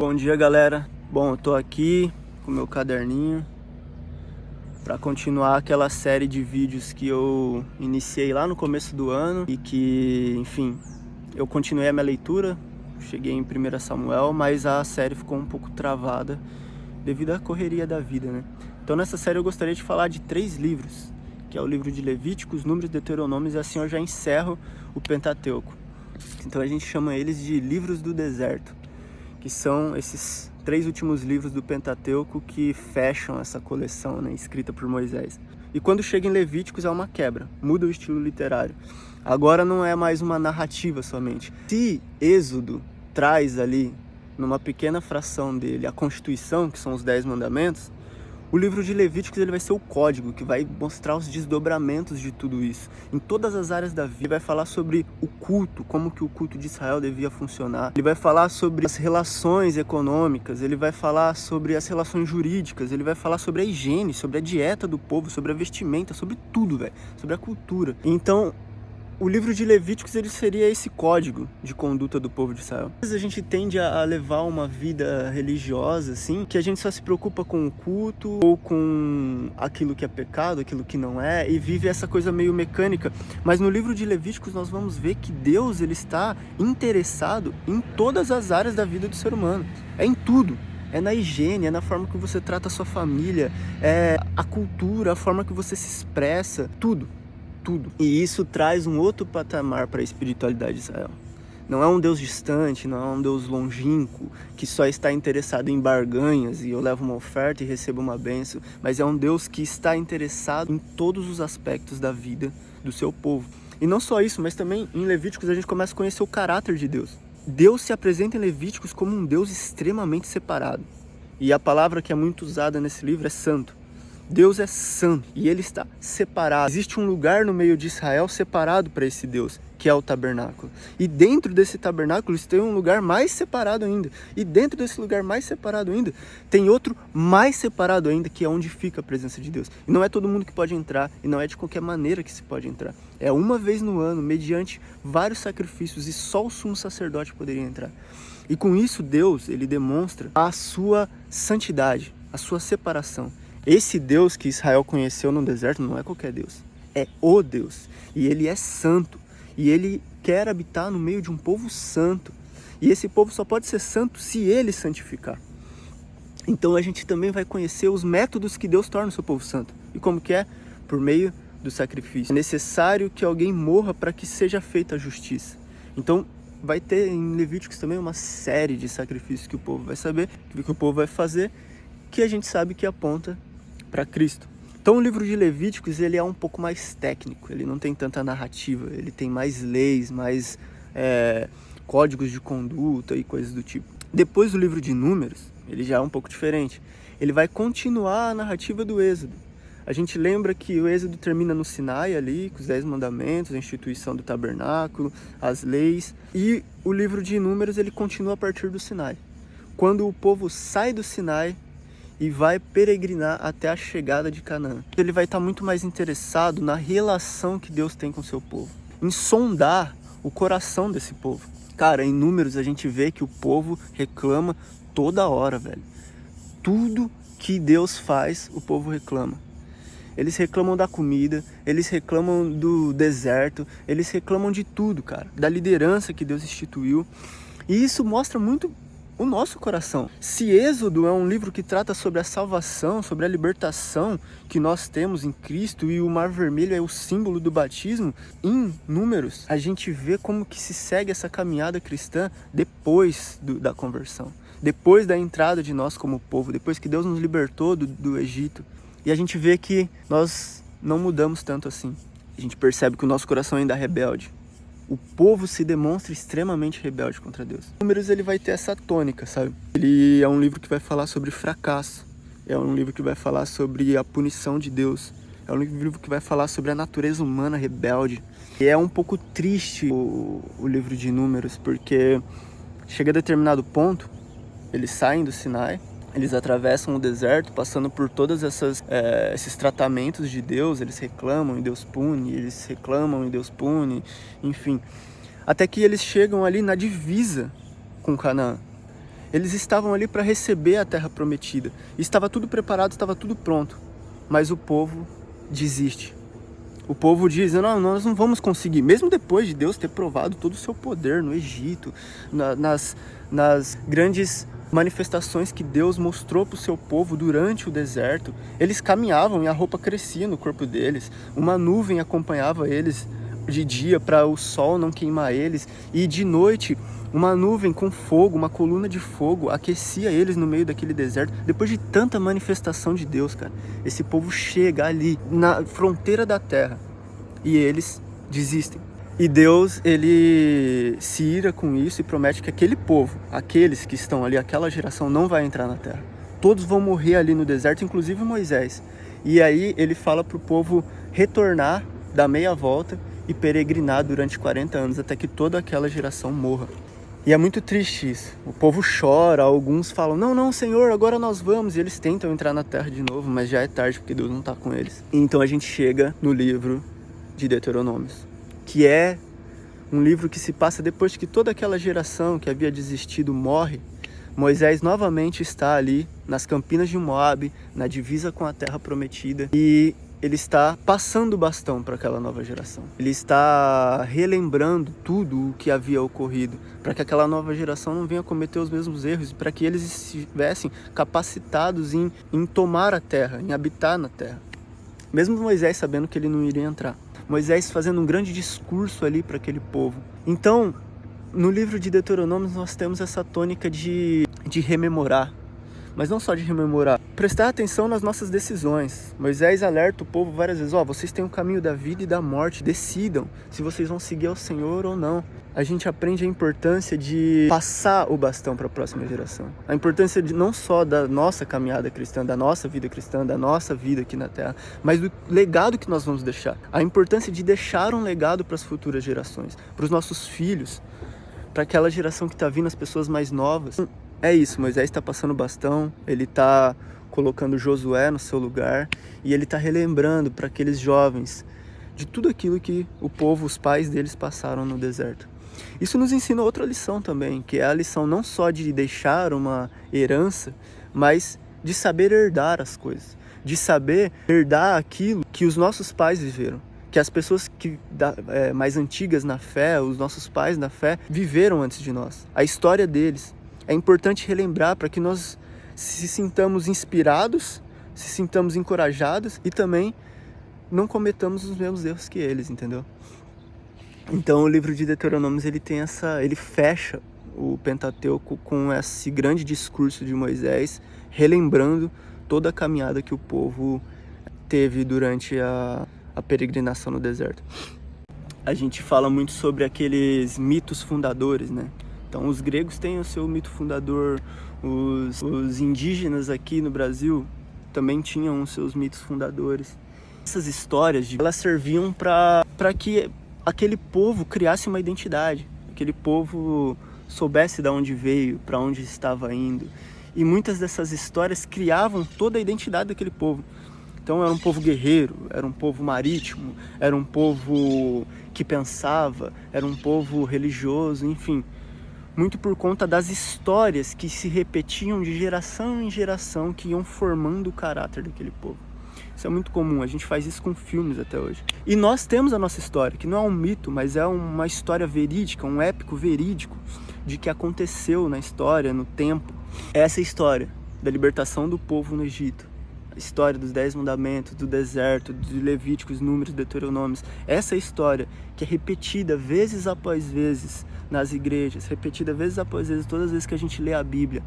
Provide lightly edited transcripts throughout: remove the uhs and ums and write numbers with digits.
Bom dia, galera. Bom, eu tô aqui com meu caderninho para continuar aquela série de vídeos que eu iniciei lá no começo do ano e que, enfim, eu continuei a minha leitura, cheguei em 1 Samuel, mas a série ficou um pouco travada devido à correria da vida, né? Então nessa série eu gostaria de falar de 3 livros, que é o livro de Levíticos, Números e Deuteronômios, e assim eu já encerro o Pentateuco. Então a gente chama eles de livros do deserto, que são esses 3 últimos livros do Pentateuco que fecham essa coleção, né, escrita por Moisés. E quando chega em Levíticos é uma quebra, muda o estilo literário. Agora não é mais uma narrativa somente. Se Êxodo traz ali, numa pequena fração dele, a Constituição, que são os 10 mandamentos, o livro de Levíticos ele vai ser o código que vai mostrar os desdobramentos de tudo isso. Em todas as áreas da vida, ele vai falar sobre o culto, como que o culto de Israel devia funcionar. Ele vai falar sobre as relações econômicas, ele vai falar sobre as relações jurídicas, ele vai falar sobre a higiene, sobre a dieta do povo, sobre a vestimenta, sobre tudo, velho, sobre a cultura. Então, o livro de Levíticos ele seria esse código de conduta do povo de Israel. Às vezes a gente tende a levar uma vida religiosa, assim, que a gente só se preocupa com o culto ou com aquilo que é pecado, aquilo que não é, e vive essa coisa meio mecânica. Mas no livro de Levíticos nós vamos ver que Deus ele está interessado em todas as áreas da vida do ser humano. É em tudo. É na higiene, é na forma que você trata a sua família, é a cultura, a forma que você se expressa, tudo. E isso traz um outro patamar para a espiritualidade de Israel. Não é um Deus distante, não é um Deus longínquo, que só está interessado em barganhas e eu levo uma oferta e recebo uma bênção, mas é um Deus que está interessado em todos os aspectos da vida do seu povo. E não só isso, mas também em Levíticos a gente começa a conhecer o caráter de Deus. Deus se apresenta em Levíticos como um Deus extremamente separado. E a palavra que é muito usada nesse livro é santo. Deus é santo e ele está separado. Existe um lugar no meio de Israel separado para esse Deus, que é o tabernáculo. E dentro desse tabernáculo tem um lugar mais separado ainda. E dentro desse lugar mais separado ainda, tem outro mais separado ainda, que é onde fica a presença de Deus. E não é todo mundo que pode entrar, e não é de qualquer maneira que se pode entrar. É uma vez no ano, mediante vários sacrifícios, e só o sumo sacerdote poderia entrar. E com isso Deus, ele demonstra a sua santidade, a sua separação. Esse Deus que Israel conheceu no deserto não é qualquer Deus, é o Deus. E ele é santo, e ele quer habitar no meio de um povo santo. E esse povo só pode ser santo se ele santificar. Então a gente também vai conhecer os métodos que Deus torna o seu povo santo. E como que é? Por meio do sacrifício. É necessário que alguém morra para que seja feita a justiça. Então vai ter em Levíticos também uma série de sacrifícios que o povo vai saber, que o povo vai fazer, que a gente sabe que aponta para Cristo. Então o livro de Levíticos ele é um pouco mais técnico, ele não tem tanta narrativa, ele tem mais leis, mais códigos de conduta e coisas do tipo. Depois do livro de Números, ele já é um pouco diferente. Ele vai continuar a narrativa do Êxodo. A gente lembra que o Êxodo termina no Sinai ali, com os 10 mandamentos, a instituição do tabernáculo, as leis. E o livro de Números ele continua a partir do Sinai. Quando o povo sai do Sinai e vai peregrinar até a chegada de Canaã. Ele vai estar muito mais interessado na relação que Deus tem com o seu povo, em sondar o coração desse povo. Cara, em Números a gente vê que o povo reclama toda hora, velho. Tudo que Deus faz, o povo reclama. Eles reclamam da comida, eles reclamam do deserto, eles reclamam de tudo, cara. Da liderança que Deus instituiu. E isso mostra muito o nosso coração. Se Êxodo é um livro que trata sobre a salvação, sobre a libertação que nós temos em Cristo, e o Mar Vermelho é o símbolo do batismo, em Números a gente vê como que se segue essa caminhada cristã depois da conversão, depois da entrada de nós como povo, depois que Deus nos libertou do Egito. E a gente vê que nós não mudamos tanto assim. A gente percebe que o nosso coração ainda é rebelde. O povo se demonstra extremamente rebelde contra Deus. Números ele vai ter essa tônica, sabe? Ele é um livro que vai falar sobre fracasso. É um livro que vai falar sobre a punição de Deus. É um livro que vai falar sobre a natureza humana rebelde. E é um pouco triste o livro de Números, porque chega a determinado ponto, eles saem do Sinai, eles atravessam o deserto, passando por todos esses tratamentos de Deus. Eles reclamam e Deus pune, eles reclamam e Deus pune, enfim. Até que eles chegam ali na divisa com Canaã. Eles estavam ali para receber a terra prometida. Estava tudo preparado, estava tudo pronto. Mas o povo desiste. O povo diz, não, nós não vamos conseguir. Mesmo depois de Deus ter provado todo o seu poder no Egito, nas grandes manifestações que Deus mostrou para o seu povo durante o deserto, eles caminhavam e a roupa crescia no corpo deles. Uma nuvem acompanhava eles de dia para o sol não queimar eles. E de noite, uma nuvem com fogo, uma coluna de fogo, aquecia eles no meio daquele deserto. Depois de tanta manifestação de Deus, cara, esse povo chega ali, na fronteira da terra, e eles desistem. E Deus, ele se ira com isso e promete que aquele povo, aqueles que estão ali, aquela geração, não vai entrar na terra. Todos vão morrer ali no deserto, inclusive Moisés. E aí ele fala para o povo retornar, dar meia volta e peregrinar durante 40 anos, até que toda aquela geração morra. E é muito triste isso. O povo chora, alguns falam, não, Senhor, agora nós vamos. E eles tentam entrar na terra de novo, mas já é tarde, porque Deus não está com eles. E então a gente chega no livro de Deuteronômios, que é um livro que se passa depois que toda aquela geração que havia desistido morre. Moisés novamente está ali nas campinas de Moabe, na divisa com a terra prometida, e ele está passando o bastão para aquela nova geração. Ele está relembrando tudo o que havia ocorrido, para que aquela nova geração não venha cometer os mesmos erros, e para que eles estivessem capacitados em tomar a terra, em habitar na terra. Mesmo Moisés sabendo que ele não iria entrar. Moisés fazendo um grande discurso ali para aquele povo. Então, no livro de Deuteronômio nós temos essa tônica de rememorar. Mas não só de rememorar, prestar atenção nas nossas decisões. Moisés alerta o povo várias vezes, vocês têm o caminho da vida e da morte, decidam se vocês vão seguir ao Senhor ou não. A gente aprende a importância de passar o bastão para a próxima geração. A importância não só da nossa caminhada cristã, da nossa vida cristã, da nossa vida aqui na Terra, mas do legado que nós vamos deixar. A importância de deixar um legado para as futuras gerações, para os nossos filhos, para aquela geração que está vindo, as pessoas mais novas. É isso, Moisés está passando o bastão, ele está colocando Josué no seu lugar e ele está relembrando para aqueles jovens de tudo aquilo que o povo, os pais deles passaram no deserto. Isso nos ensina outra lição também, que é a lição não só de deixar uma herança, mas de saber herdar as coisas, de saber herdar aquilo que os nossos pais viveram, que as pessoas mais antigas na fé, os nossos pais na fé, viveram antes de nós, a história deles. É importante relembrar para que nós se sintamos inspirados, se sintamos encorajados e também não cometamos os mesmos erros que eles, entendeu? Então o livro de Deuteronômios ele fecha o Pentateuco com esse grande discurso de Moisés, relembrando toda a caminhada que o povo teve durante a peregrinação no deserto. A gente fala muito sobre aqueles mitos fundadores, né? Então os gregos têm o seu mito fundador, os indígenas aqui no Brasil também tinham os seus mitos fundadores. Essas histórias, elas serviam para que aquele povo criasse uma identidade, aquele povo soubesse de onde veio, para onde estava indo. E muitas dessas histórias criavam toda a identidade daquele povo. Então era um povo guerreiro, era um povo marítimo, era um povo que pensava, era um povo religioso, enfim. Muito por conta das histórias que se repetiam de geração em geração, que iam formando o caráter daquele povo. Isso é muito comum, a gente faz isso com filmes até hoje. E nós temos a nossa história, que não é um mito, mas é uma história verídica, um épico verídico de que aconteceu na história, no tempo. Essa história da libertação do povo no Egito, a história dos 10 mandamentos, do deserto, de Levíticos, Números, Deuteronômios, essa história que é repetida vezes após vezes nas igrejas, repetida vezes após vezes, todas as vezes que a gente lê a Bíblia,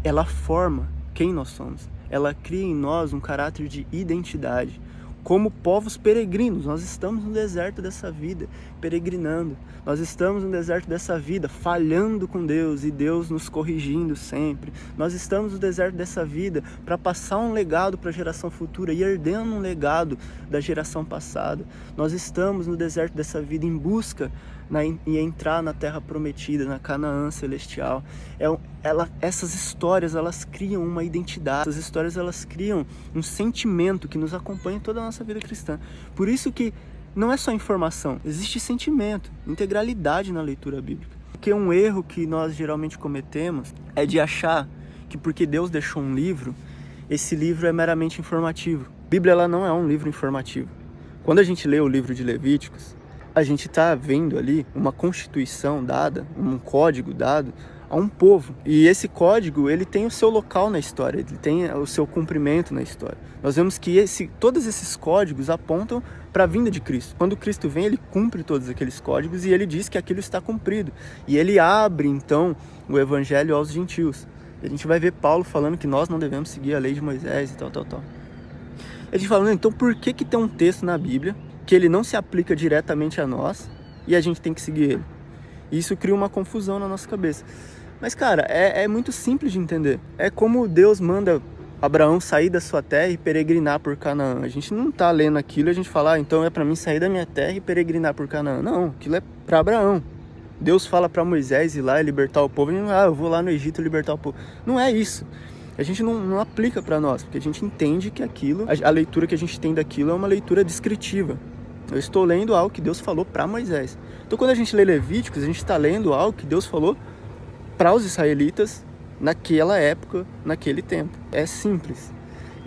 ela forma quem nós somos. Ela cria em nós um caráter de identidade. Como povos peregrinos, nós estamos no deserto dessa vida, peregrinando. Nós estamos no deserto dessa vida, falhando com Deus e Deus nos corrigindo sempre. Nós estamos no deserto dessa vida para passar um legado para a geração futura e herdando um legado da geração passada. Nós estamos no deserto dessa vida em busca e entrar na terra prometida, na Canaã celestial. Essas histórias, elas criam uma identidade, essas histórias, elas criam um sentimento que nos acompanha toda a nossa vida cristã. Por isso que não é só informação, existe sentimento, integralidade na leitura bíblica. Porque um erro que nós geralmente cometemos é de achar que porque Deus deixou um livro, esse livro é meramente informativo. A Bíblia ela não é um livro informativo. Quando a gente lê o livro de Levíticos, a gente está vendo ali uma constituição dada, um código dado a um povo. E esse código, ele tem o seu local na história, ele tem o seu cumprimento na história. Nós vemos que todos esses códigos apontam para a vinda de Cristo. Quando Cristo vem, ele cumpre todos aqueles códigos e ele diz que aquilo está cumprido. E ele abre, então, o evangelho aos gentios. E a gente vai ver Paulo falando que nós não devemos seguir a lei de Moisés e tal. A gente falando, então, por que tem um texto na Bíblia que ele não se aplica diretamente a nós e a gente tem que seguir ele? E isso cria uma confusão na nossa cabeça. Mas, cara, é muito simples de entender. É como Deus manda Abraão sair da sua terra e peregrinar por Canaã. A gente não tá lendo aquilo e a gente fala, então é para mim sair da minha terra e peregrinar por Canaã. Não, aquilo é para Abraão. Deus fala para Moisés ir lá e libertar o povo. E não, eu vou lá no Egito libertar o povo. Não é isso. A gente não aplica para nós, porque a gente entende que aquilo, a leitura que a gente tem daquilo é uma leitura descritiva. Eu estou lendo algo que Deus falou para Moisés. Então, quando a gente lê Levíticos, a gente está lendo algo que Deus falou para os israelitas naquela época, naquele tempo. É simples.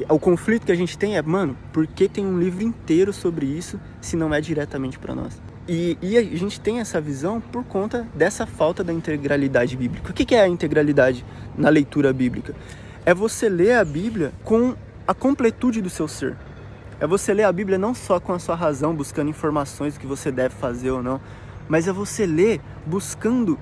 O conflito que a gente tem é, mano, por que tem um livro inteiro sobre isso se não é diretamente para nós? E a gente tem essa visão por conta dessa falta da integralidade bíblica. O que é a integralidade na leitura bíblica? É você ler a Bíblia com a completude do seu ser. É você ler a Bíblia não só com a sua razão, buscando informações do que você deve fazer ou não, mas é você ler buscando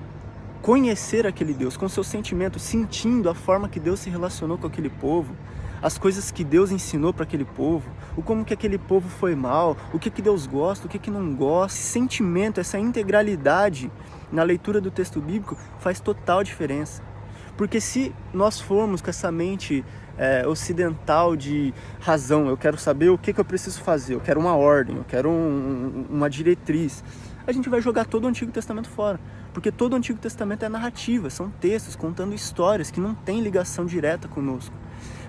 conhecer aquele Deus, com seu sentimento, sentindo a forma que Deus se relacionou com aquele povo, as coisas que Deus ensinou para aquele povo, o como que aquele povo foi mal, o que Deus gosta, o que não gosta. Esse sentimento, essa integralidade na leitura do texto bíblico faz total diferença. Porque se nós formos com essa mente ocidental de razão, eu quero saber o que eu preciso fazer, eu quero uma ordem, eu quero uma diretriz, a gente vai jogar todo o Antigo Testamento fora. Porque todo o Antigo Testamento é narrativa, são textos contando histórias que não têm ligação direta conosco.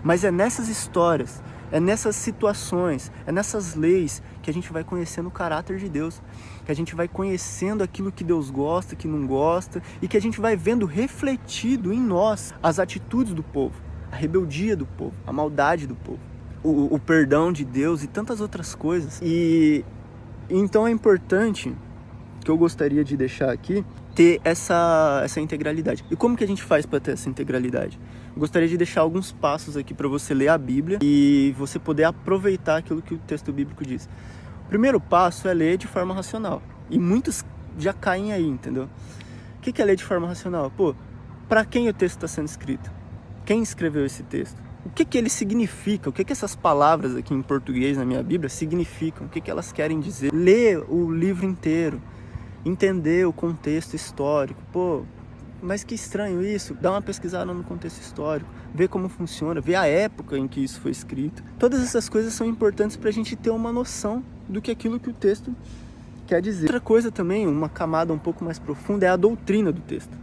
Mas é nessas histórias, é nessas situações, é nessas leis que a gente vai conhecendo o caráter de Deus, que a gente vai conhecendo aquilo que Deus gosta, que não gosta, e que a gente vai vendo refletido em nós as atitudes do povo, a rebeldia do povo, a maldade do povo, o perdão de Deus e tantas outras coisas. E então é importante, que eu gostaria de deixar aqui, ter essa integralidade. E como que a gente faz para ter essa integralidade? Eu gostaria de deixar alguns passos aqui para você ler a Bíblia e você poder aproveitar aquilo que o texto bíblico diz. O primeiro passo é ler de forma racional. E muitos já caem aí, entendeu? O que é ler de forma racional? Pô, para quem o texto está sendo escrito? Quem escreveu esse texto? O que ele significa? O que essas palavras aqui em português na minha Bíblia significam? O que elas querem dizer? Ler o livro inteiro. Entender o contexto histórico. Pô, mas que estranho isso. Dá uma pesquisada no contexto histórico, ver como funciona, ver a época em que isso foi escrito. Todas essas coisas são importantes para a gente ter uma noção do que aquilo que o texto quer dizer. Outra coisa também, uma camada um pouco mais profunda, é a doutrina do texto.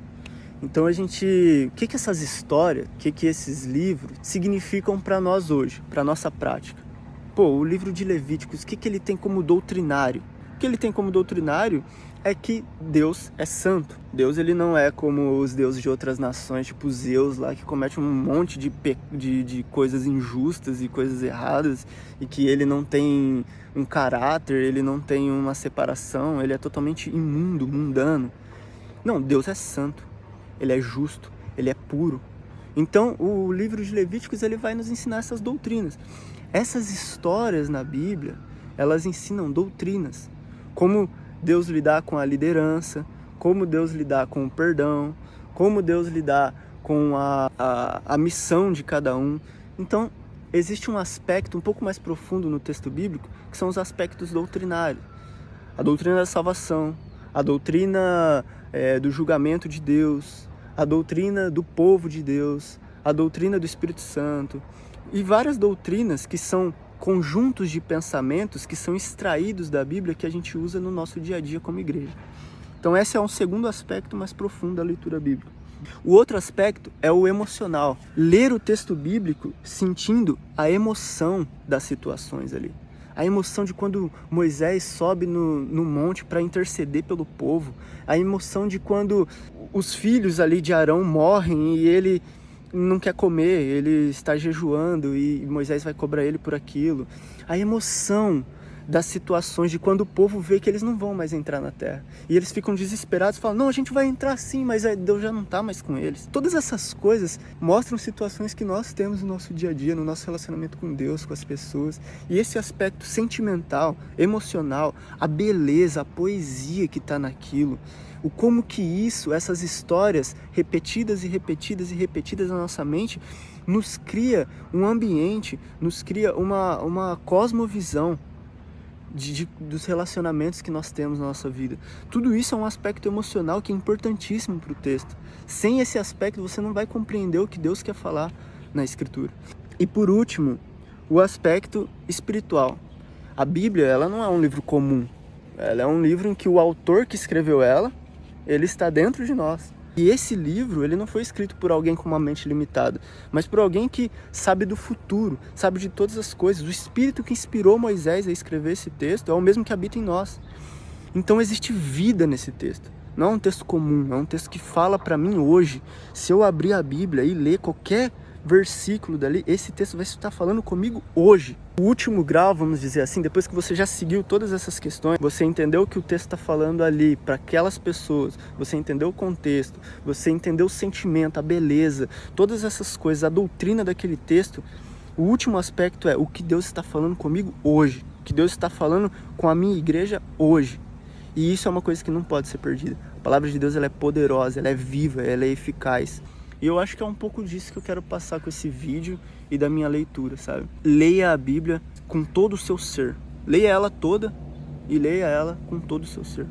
Então o que essas histórias, o que esses livros significam para nós hoje, para nossa prática? Pô, o livro de Levíticos, o que ele tem como doutrinário? O que ele tem como doutrinário é que Deus é santo. Deus ele não é como os deuses de outras nações, tipo Zeus lá, que comete um monte de coisas injustas e coisas erradas, e que ele não tem um caráter, ele não tem uma separação, ele é totalmente imundo, mundano. Não, Deus é santo, ele é justo, ele é puro. Então o livro de Levíticos ele vai nos ensinar essas doutrinas. Essas histórias na Bíblia, elas ensinam doutrinas, como Deus lidar com a liderança, como Deus lidar com o perdão, como Deus lidar com a missão de cada um. Então, existe um aspecto um pouco mais profundo no texto bíblico, que são os aspectos doutrinários. A doutrina da salvação, a doutrina do julgamento de Deus, a doutrina do povo de Deus, a doutrina do Espírito Santo, e várias doutrinas que são conjuntos de pensamentos que são extraídos da Bíblia que a gente usa no nosso dia a dia como igreja. Então esse é um segundo aspecto mais profundo da leitura bíblica. O outro aspecto é o emocional. Ler o texto bíblico sentindo a emoção das situações ali. a emoção de quando Moisés sobe no monte para interceder pelo povo, a emoção de quando os filhos ali de Arão morrem e ele não quer comer, ele está jejuando e Moisés vai cobrar ele por aquilo. A emoção das situações de quando o povo vê que eles não vão mais entrar na terra. E eles ficam desesperados, falam, não, a gente vai entrar sim, mas Deus já não está mais com eles. Todas essas coisas mostram situações que nós temos no nosso dia a dia, no nosso relacionamento com Deus, com as pessoas. E esse aspecto sentimental, emocional, a beleza, a poesia que está naquilo, o como que isso, essas histórias repetidas e repetidas e repetidas na nossa mente, nos cria um ambiente, nos cria uma cosmovisão dos relacionamentos que nós temos na nossa vida. Tudo isso é um aspecto emocional que é importantíssimo para o texto. Sem esse aspecto você não vai compreender o que Deus quer falar na Escritura. E por último, o aspecto espiritual. A Bíblia, ela não é um livro comum. Ela é um livro em que o autor que escreveu ela, ele está dentro de nós. E esse livro, ele não foi escrito por alguém com uma mente limitada, mas por alguém que sabe do futuro, sabe de todas as coisas. O Espírito que inspirou Moisés a escrever esse texto é o mesmo que habita em nós. Então existe vida nesse texto. Não é um texto comum, é um texto que fala para mim hoje. Se eu abrir a Bíblia e ler qualquer versículo dali, esse texto vai estar falando comigo hoje. O último grau, vamos dizer assim, depois que você já seguiu todas essas questões, você entendeu o que o texto está falando ali para aquelas pessoas, você entendeu o contexto, você entendeu o sentimento, a beleza, todas essas coisas, a doutrina daquele texto, o último aspecto é o que Deus está falando comigo hoje, o que Deus está falando com a minha igreja hoje. E isso é uma coisa que não pode ser perdida. A palavra de Deus, ela é poderosa, ela é viva, ela é eficaz. E eu acho que é um pouco disso que eu quero passar com esse vídeo e da minha leitura, sabe? Leia a Bíblia com todo o seu ser. Leia ela toda e leia ela com todo o seu ser.